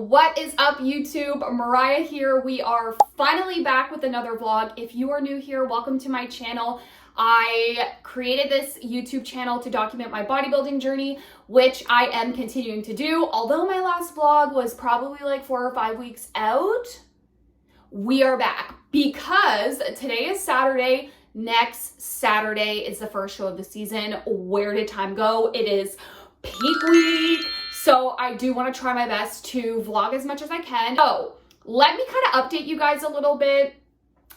What is up, YouTube? Mariah here. We are finally back with another vlog. If you are new here, welcome to my channel. I created this YouTube channel to document my bodybuilding journey, which I am continuing to do. Although my last vlog was probably like 4 or 5 weeks out, we are back because today is Saturday. Next Saturday is the first show of the season. Where did time go? It is peak week. So I do want to try my best to vlog as much as I can. So let me kind of update you guys a little bit.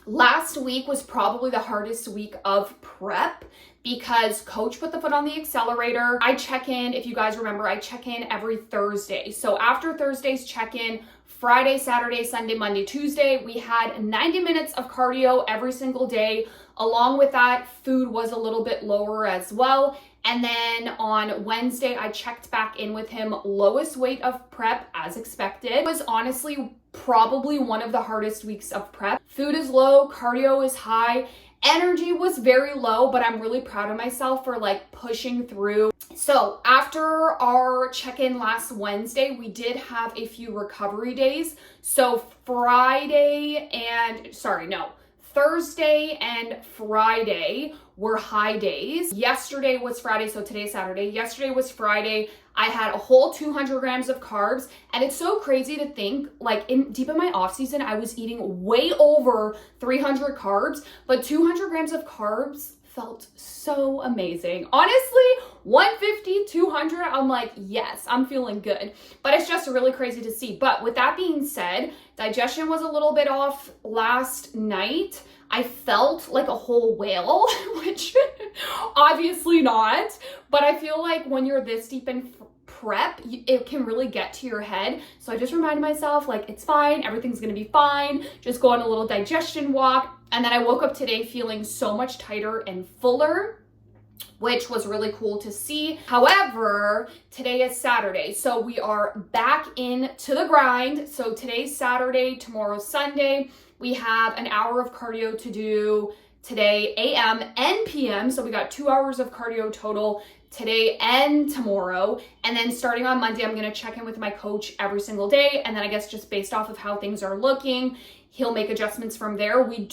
Last week was probably the hardest week of prep because coach put the foot on the accelerator. I check in, if you guys remember, I check in every Thursday. So after Thursday's check-in, Friday, Saturday, Sunday, Monday, Tuesday, we had 90 minutes of cardio every single day. Along with that, food was a little bit lower as well. And then on Wednesday, I checked back in with him, lowest weight of prep as expected. It was honestly probably one of the hardest weeks of prep. Food is low, cardio is high, energy was very low, but I'm really proud of myself for like pushing through. So after our check-in last Wednesday, we did have a few recovery days. So Thursday and Friday were high days. Yesterday was Friday, so today's Saturday. Yesterday was Friday. I had a whole 200 grams of carbs, and it's so crazy to think, like deep in my off season, I was eating way over 300 carbs, but 200 grams of carbs felt so amazing. Honestly, 150, 200, I'm like, yes, I'm feeling good. But it's just really crazy to see. But with that being said, digestion was a little bit off last night. I felt like a whole whale, which obviously not. But I feel like when you're this deep in prep, it can really get to your head. So I just reminded myself, like, it's fine. Everything's going to be fine. Just go on a little digestion walk. And then I woke up today feeling so much tighter and fuller, which was really cool to see. However, today is Saturday, so we are back into the grind. So today's Saturday, tomorrow's Sunday. We have an hour of cardio to do today, AM and PM. So we got 2 hours of cardio total today and tomorrow. And then starting on Monday, I'm going to check in with my coach every single day. And then I guess just based off of how things are looking, he'll make adjustments from there. He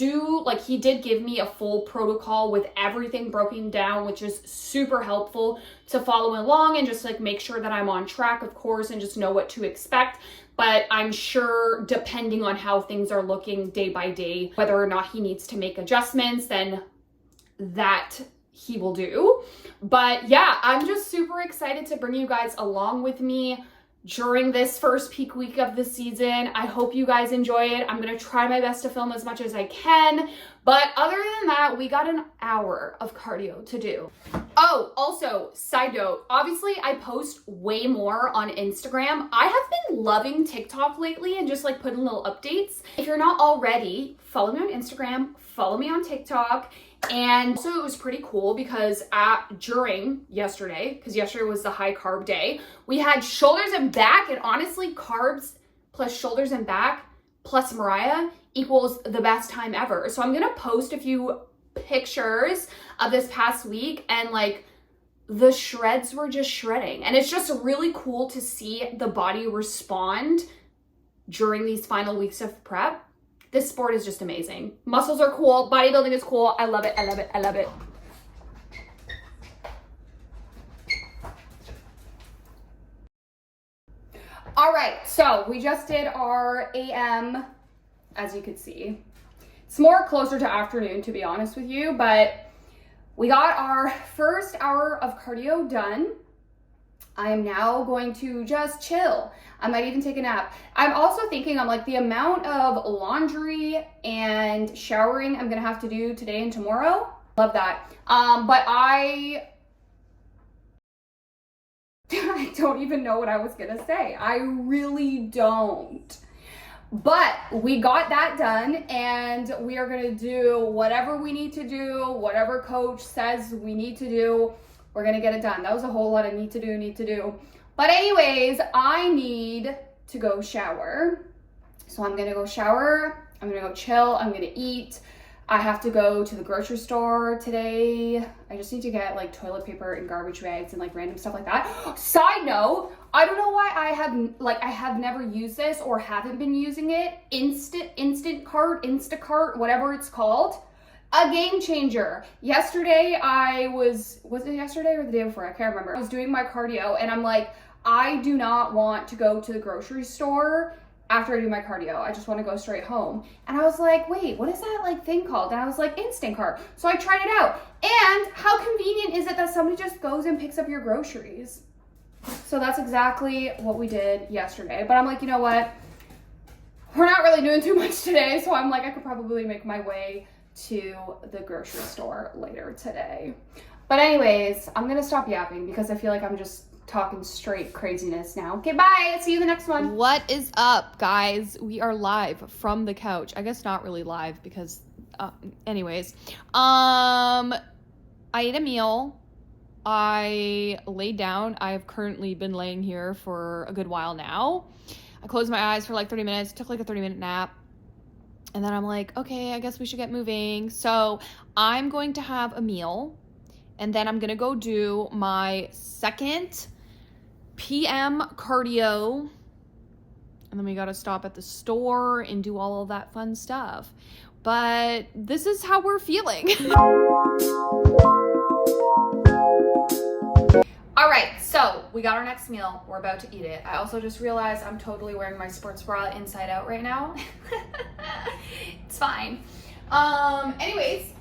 did give me a full protocol with everything broken down, which is super helpful to follow along and just like make sure that I'm on track, of course, and just know what to expect. But I'm sure depending on how things are looking day by day, whether or not he needs to make adjustments, then that he will do. But yeah, I'm just super excited to bring you guys along with me during this first peak week of the season. I hope you guys enjoy it. I'm going to try my best to film as much as I can. But other than that, we got an hour of cardio to do. Oh, also, side note, obviously I post way more on Instagram. I have been loving TikTok lately and just like putting little updates. If you're not already, follow me on Instagram, follow me on TikTok. And so it was pretty cool because during yesterday, because yesterday was the high carb day, we had shoulders and back, and honestly, carbs plus shoulders and back plus Mariah equals the best time ever. So I'm gonna post a few pictures of this past week, and like the shreds were just shredding. And it's just really cool to see the body respond during these final weeks of prep. This sport is just amazing. Muscles are cool. Bodybuilding is cool. I love it. I love it. I love it. All right. So we just did our AM, as you could see. It's more closer to afternoon, to be honest with you, but we got our first hour of cardio done. I am now going to just chill. I might even take a nap. I'm also thinking, I'm like, the amount of laundry and showering I'm gonna have to do today and tomorrow. Love that. But I don't even know what I was gonna say. I really don't. But we got that done, and we are gonna do whatever we need to do, whatever coach says we need to do. We're gonna get it done. That was a whole lot of need to do. But anyways, I need to go shower. So I'm gonna go shower, I'm gonna go chill, I'm gonna eat. I have to go to the grocery store today. I just need to get like toilet paper and garbage bags and like random stuff like that. Side note, I don't know why I have never used this or haven't been using it. Instacart, whatever it's called. A game changer. Yesterday was it yesterday or the day before? I can't remember. I was doing my cardio and I'm like, I do not want to go to the grocery store after I do my cardio. I just want to go straight home. And I was like, wait, what is that like thing called? And I was like, Instacart. So I tried it out. And how convenient is it that somebody just goes and picks up your groceries? So that's exactly what we did yesterday. But I'm like, you know what? We're not really doing too much today. So I'm like, I could probably make my way to the grocery store later today. But anyways, I'm gonna stop yapping because I feel like I'm just talking straight craziness now. Okay, bye. See you in the next one. What is up, guys? We are live from the couch. I guess not really live because anyways. I ate a meal. I laid down. I've currently been laying here for a good while now. I closed my eyes for like 30 minutes, took like a 30-minute nap. And then I'm like, okay, I guess we should get moving. So I'm going to have a meal and then I'm going to go do my 2nd PM cardio. And then we got to stop at the store and do all of that fun stuff. But this is how we're feeling. All right, so we got our next meal. We're about to eat it. I also just realized I'm totally wearing my sports bra inside out right now. It's fine. Anyways,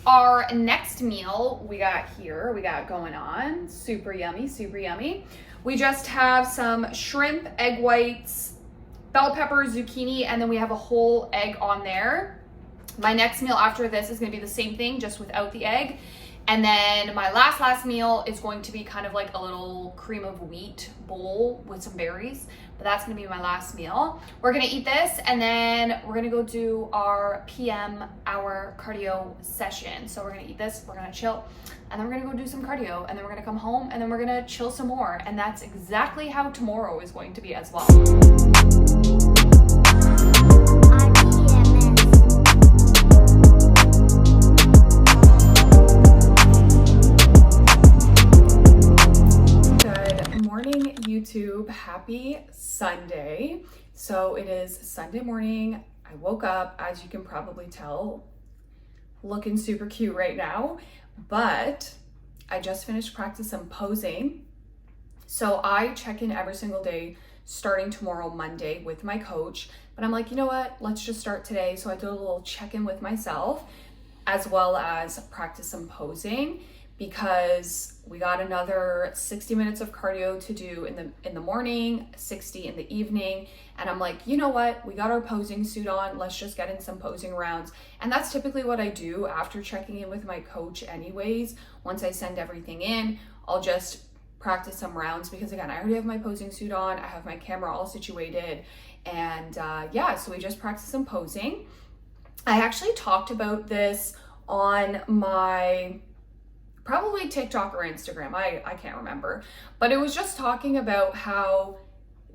our next meal we got going on. Super yummy, super yummy. We just have some shrimp, egg whites, bell pepper, zucchini, and then we have a whole egg on there. My next meal after this is gonna be the same thing, just without the egg. And then my last meal is going to be kind of like a little cream of wheat bowl with some berries. But that's gonna be my last meal. We're gonna eat this and then we're gonna go do our PM hour cardio session. So we're gonna eat this, we're gonna chill, and then we're gonna go do some cardio, and then we're gonna come home and then we're gonna chill some more. And that's exactly how tomorrow is going to be as well. YouTube, happy Sunday. So it is Sunday morning. I woke up, as you can probably tell, looking super cute right now, but I just finished practicing posing. So I check in every single day starting tomorrow, Monday, with my coach, but I'm like, you know what, let's just start today. So I do a little check-in with myself as well as practice some posing, because we got another 60 minutes of cardio to do in the morning, 60 in the evening. And I'm like, you know what? We got our posing suit on. Let's just get in some posing rounds. And that's typically what I do after checking in with my coach anyways. Once I send everything in, I'll just practice some rounds because again, I already have my posing suit on. I have my camera all situated. And yeah, so we just practice some posing. I actually talked about this on my probably TikTok or Instagram, I can't remember, but it was just talking about how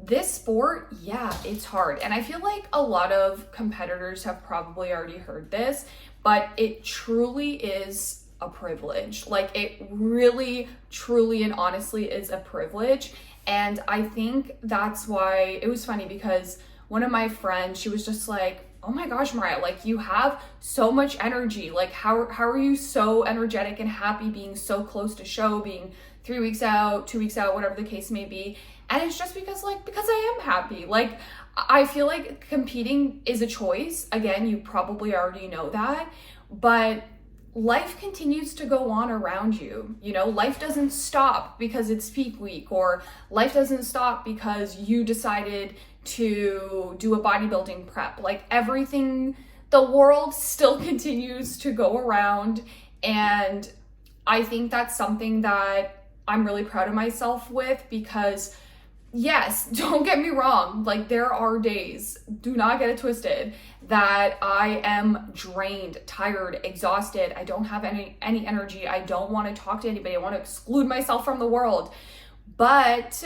this sport, yeah, it's hard. And I feel like a lot of competitors have probably already heard this, but it truly is a privilege. Like it really, truly, and honestly is a privilege. And I think that's why it was funny, because one of my friends, she was just like, oh my gosh, Mariah, like you have so much energy. Like how are you so energetic and happy being so close to show, being 3 weeks out, 2 weeks out, whatever the case may be. And it's just because I am happy. Like I feel like competing is a choice. Again, you probably already know that, but life continues to go on around you. You know, life doesn't stop because it's peak week, or life doesn't stop because you decided to do a bodybuilding prep. Like everything, the world still continues to go around. And I think that's something that I'm really proud of myself with, because yes, don't get me wrong, like there are days, do not get it twisted, that I am drained, tired, exhausted. I don't have any energy. I don't want to talk to anybody. I want to exclude myself from the world. But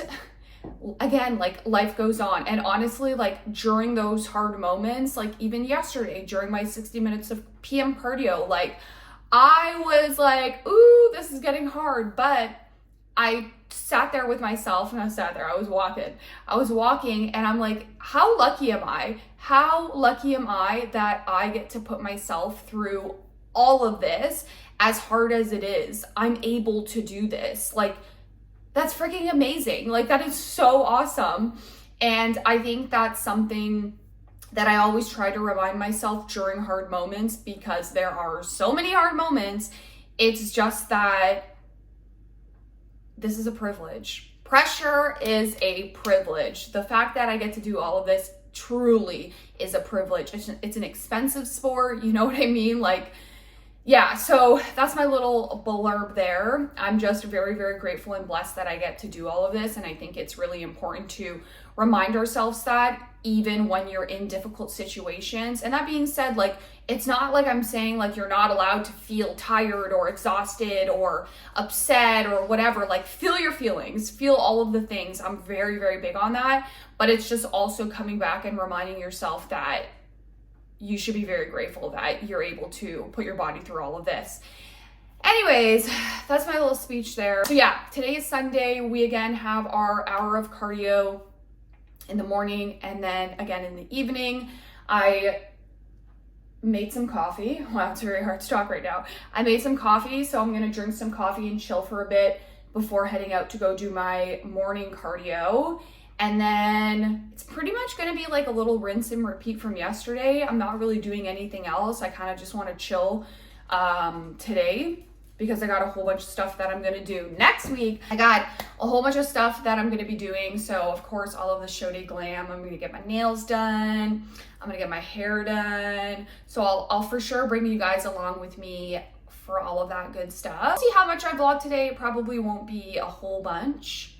again, like life goes on. And honestly, like during those hard moments, like even yesterday during my 60 minutes of PM cardio, like I was like, ooh, this is getting hard. But I sat there with myself, and I was walking and I'm like, how lucky am I? How lucky am I that I get to put myself through all of this, as hard as it is? I'm able to do this. Like, that's freaking amazing. Like, that is so awesome. And I think that's something that I always try to remind myself during hard moments, because there are so many hard moments. It's just that this is a privilege. Pressure is a privilege. The fact that I get to do all of this truly is a privilege. It's an expensive sport, you know what I mean? Like, yeah, so that's my little blurb there. I'm just very, very grateful and blessed that I get to do all of this. And I think it's really important to remind ourselves that even when you're in difficult situations. And that being said, like, it's not like I'm saying like you're not allowed to feel tired or exhausted or upset or whatever. Like, feel your feelings, feel all of the things. I'm very, very big on that. But it's just also coming back and reminding yourself that you should be very grateful that you're able to put your body through all of this. Anyways, that's my little speech there. So yeah, today is Sunday. We again have our hour of cardio in the morning, and then again in the evening. I made some coffee. Wow, it's very hard to talk right now. I made some coffee, so I'm gonna drink some coffee and chill for a bit before heading out to go do my morning cardio. And then it's pretty much gonna be like a little rinse and repeat from yesterday. I'm not really doing anything else. I kind of just wanna chill today, because I got a whole bunch of stuff that I'm gonna do next week. I got a whole bunch of stuff that I'm gonna be doing. So of course, all of the show day glam. I'm gonna get my nails done. I'm gonna get my hair done. So I'll for sure bring you guys along with me for all of that good stuff. See how much I vlog today. It probably won't be a whole bunch,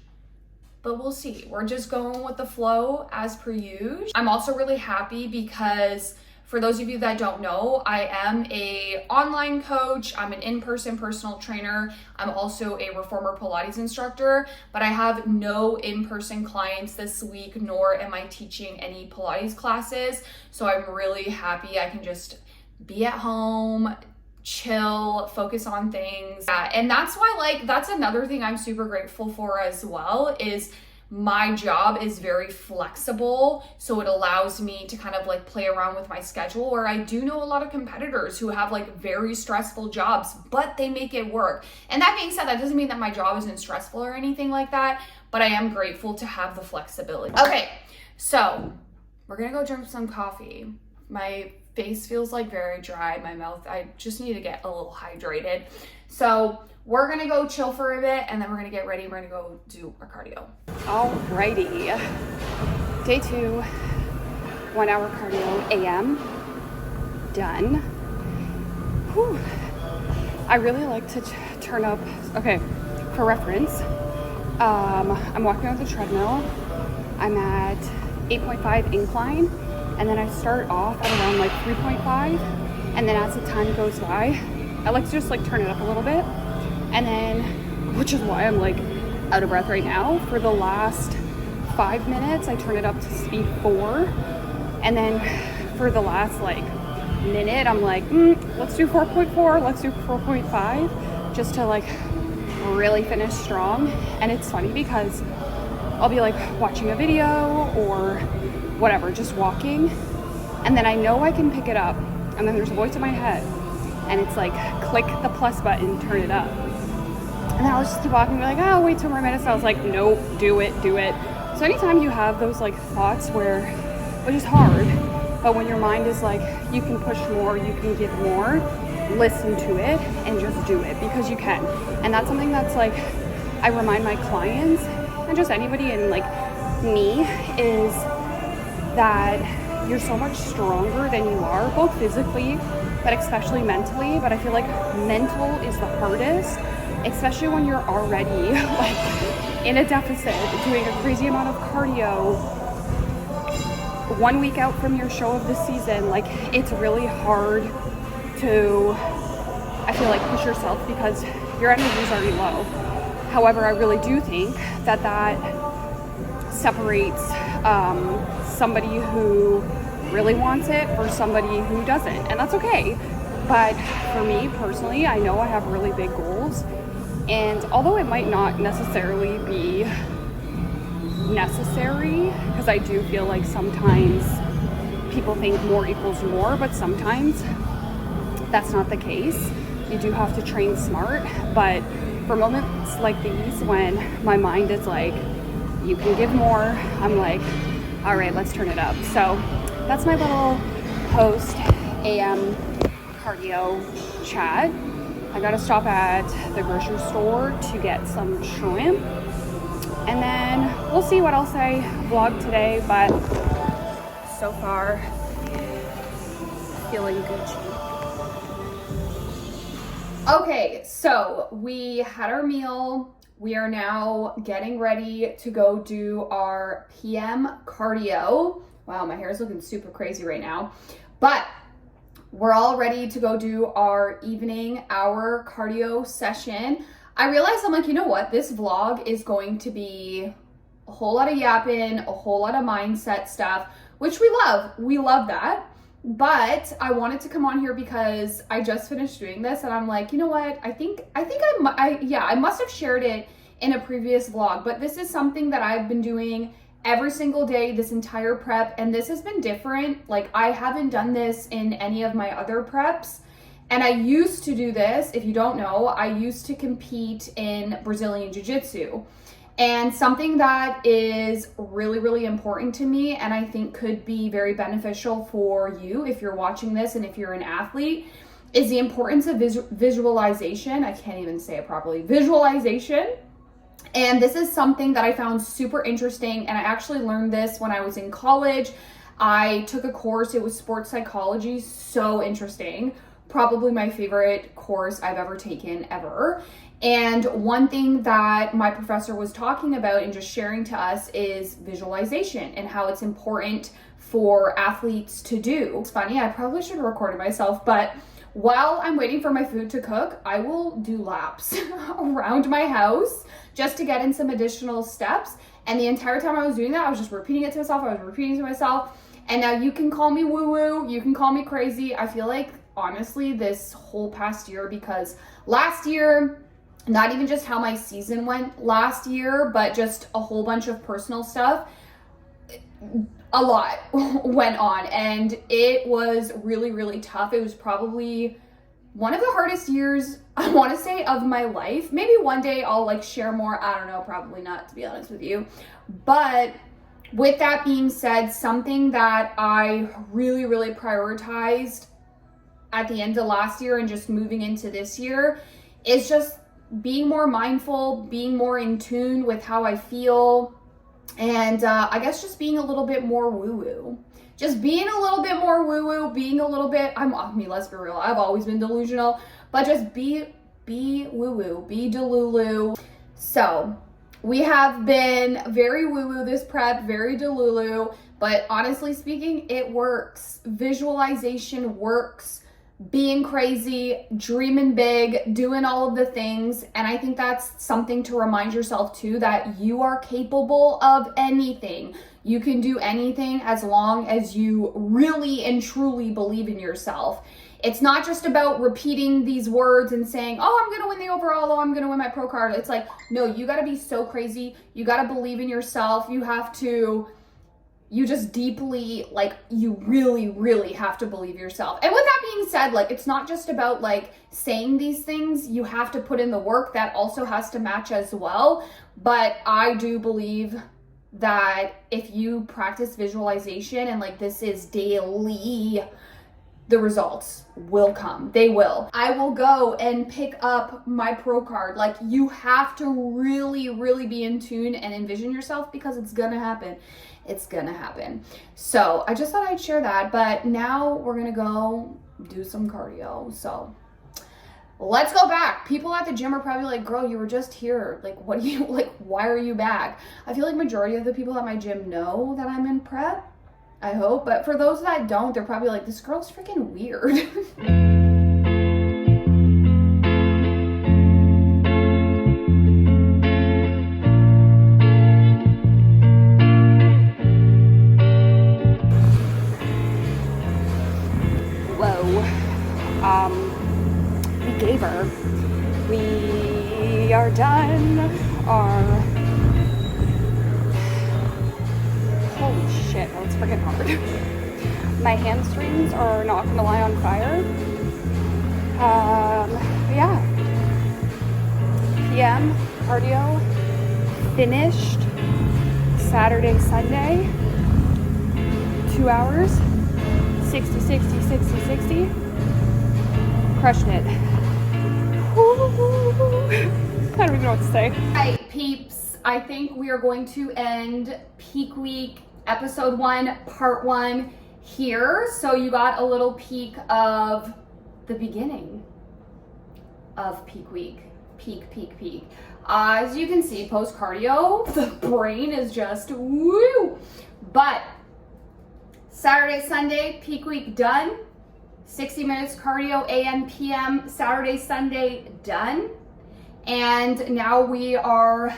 but we'll see. We're just going with the flow as per usual. I'm also really happy because for those of you that don't know, I am a online coach. I'm an in-person personal trainer. I'm also a reformer Pilates instructor, but I have no in-person clients this week, nor am I teaching any Pilates classes. So I'm really happy I can just be at home, chill, focus on things. Yeah, and that's why, like, that's another thing I'm super grateful for as well, is my job is very flexible. So it allows me to kind of like play around with my schedule, where I do know a lot of competitors who have like very stressful jobs, but they make it work. And that being said, that doesn't mean that my job isn't stressful or anything like that, but I am grateful to have the flexibility. Okay, so we're gonna go drink some coffee. My face feels like very dry, my mouth, I just need to get a little hydrated. So we're gonna go chill for a bit, and then we're gonna get ready. We're gonna go do our cardio. Alrighty, day 2, 1 hour cardio AM, done. Whew. I really like to turn up, okay, for reference, I'm walking on the treadmill. I'm at 8.5 incline, and then I start off at around like 3.5, and then as the time goes by, I like to just like turn it up a little bit. And then, which is why I'm like out of breath right now, for the last 5 minutes, I turn it up to speed 4. And then for the last like minute, I'm like, let's do 4.4, let's do 4.5, just to like really finish strong. And it's funny because I'll be like watching a video or whatever, just walking. And then I know I can pick it up. And then there's a voice in my head, and it's like, click the plus button, turn it up. And then I'll just keep walking and be like, oh, wait 2 more minutes. And I was like, nope, do it. So anytime you have those like thoughts which is hard, but when your mind is like, you can push more, you can give more, listen to it and just do it, because you can. And that's something that's like, I remind my clients and just anybody and like me, is that you're so much stronger than you are, both physically, but especially mentally. But I feel like mental is the hardest, especially when you're already like in a deficit, doing a crazy amount of cardio, 1 week out from your show of the season. Like, it's really hard to, I feel like, push yourself because your energy is already low. However, I really do think that separates somebody who really wants it versus somebody who doesn't, and that's okay. But for me personally, I know I have really big goals, and although it might not necessarily be necessary, because I do feel like sometimes people think more equals more, but sometimes that's not the case. You do have to train smart, but for moments like these when my mind is like, you can give more, I'm like, all right, let's turn it up. So that's my little post AM cardio chat. I gotta stop at the grocery store to get some shrimp, and then we'll see what else I vlog today, but so far feeling Gucci. Okay, so we had our meal. We are now getting ready to go do our PM cardio. Wow, my hair is looking super crazy right now. But we're all ready to go do our evening hour cardio session. I realized, I'm like, you know what? This vlog is going to be a whole lot of yapping, a whole lot of mindset stuff, which we love. We love that. But I wanted to come on here because I just finished doing this, and I'm like, you know what? I must have shared it in a previous vlog, but this is something that I've been doing every single day this entire prep, and this has been different. Like, I haven't done this in any of my other preps, and I used to do this. If you don't know, I used to compete in Brazilian Jiu-Jitsu. And something that is really, really important to me, and I think could be very beneficial for you if you're watching this and if you're an athlete, is the importance of visualization. I can't even say it properly. Visualization. And this is something that I found super interesting, and I actually learned this when I was in college. I took a course, it was sports psychology, so interesting. Probably my favorite course I've ever taken ever. And one thing that my professor was talking about and just sharing to us is visualization and how it's important for athletes to do. It's funny, I probably should have recorded myself, but while I'm waiting for my food to cook, I will do laps around my house just to get in some additional steps. And the entire time I was doing that, I was just repeating it to myself. And now you can call me woo-woo, you can call me crazy. I feel like, honestly, this whole past year, because last year, not even just how my season went last year, but just a whole bunch of personal stuff, a lot went on, and it was really, really tough. It was probably one of the hardest years, I want to say, of my life. Maybe one day I'll like share more. I don't know, probably not, to be honest with you. But with that being said, something that I really, really prioritized at the end of last year and just moving into this year is just being more mindful, being more in tune with how I feel, and I guess just being a little bit more woo-woo. Just being a little bit more woo-woo, being a little bit, let's be real, I've always been delusional, but just be woo-woo, be delulu. So we have been very woo-woo this prep, very delulu, but honestly speaking, it works. Visualization works. Being crazy, dreaming big, doing all of the things. And I think that's something to remind yourself too, that you are capable of anything. You can do anything as long as you really and truly believe in yourself. It's not just about repeating these words and saying, oh, I'm going to win the overall, oh, I'm going to win my pro card. It's like, no, you got to be so crazy. You got to believe in yourself. You just deeply, like, you really, really have to believe yourself. And with that being said, like, it's not just about, like, saying these things. You have to put in the work. That also has to match as well. But I do believe that if you practice visualization and, like, this is daily, the results will come. They will. I will go and pick up my pro card. Like, you have to really, really be in tune and envision yourself, because it's gonna happen. It's gonna happen. So I just thought I'd share that, but now we're gonna go do some cardio. So let's go back. People at the gym are probably like, girl, you were just here. Like, what do you, like, why are you back? I feel like majority of the people at my gym know that I'm in prep, I hope. But for those that don't, they're probably like, this girl's freaking weird. we are done our, holy shit, that was freaking hard. My hamstrings are not gonna lie on fire. Yeah. PM, cardio, finished. Saturday, Sunday, 2 hours, 60, 60, 60, 60. Crushed it. I don't even know what to say. Alright, peeps, I think we are going to end Peak Week episode 1, part 1 here. So you got a little peek of the beginning of Peak Week. Peak. As you can see, post cardio, the brain is just woo. But Saturday, Sunday, Peak Week done. 60 minutes cardio, AM, PM, Saturday, Sunday done. And now we're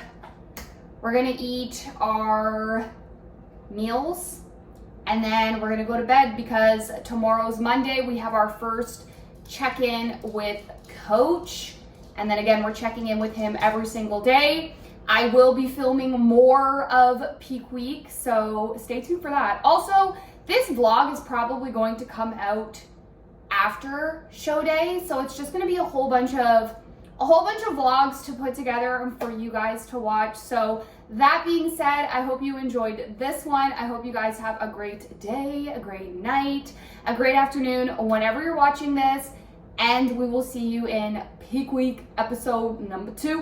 gonna eat our meals and then we're gonna go to bed because tomorrow's Monday. We have our first check-in with Coach. And then again, we're checking in with him every single day. I will be filming more of Peak Week, so stay tuned for that. Also, this vlog is probably going to come out after show day, so it's just gonna be a whole bunch of vlogs to put together and for you guys to watch. So that being said, I hope you enjoyed this one. I hope you guys have a great day, a great night, a great afternoon, whenever you're watching this. And we will see you in Peak Week episode number 2.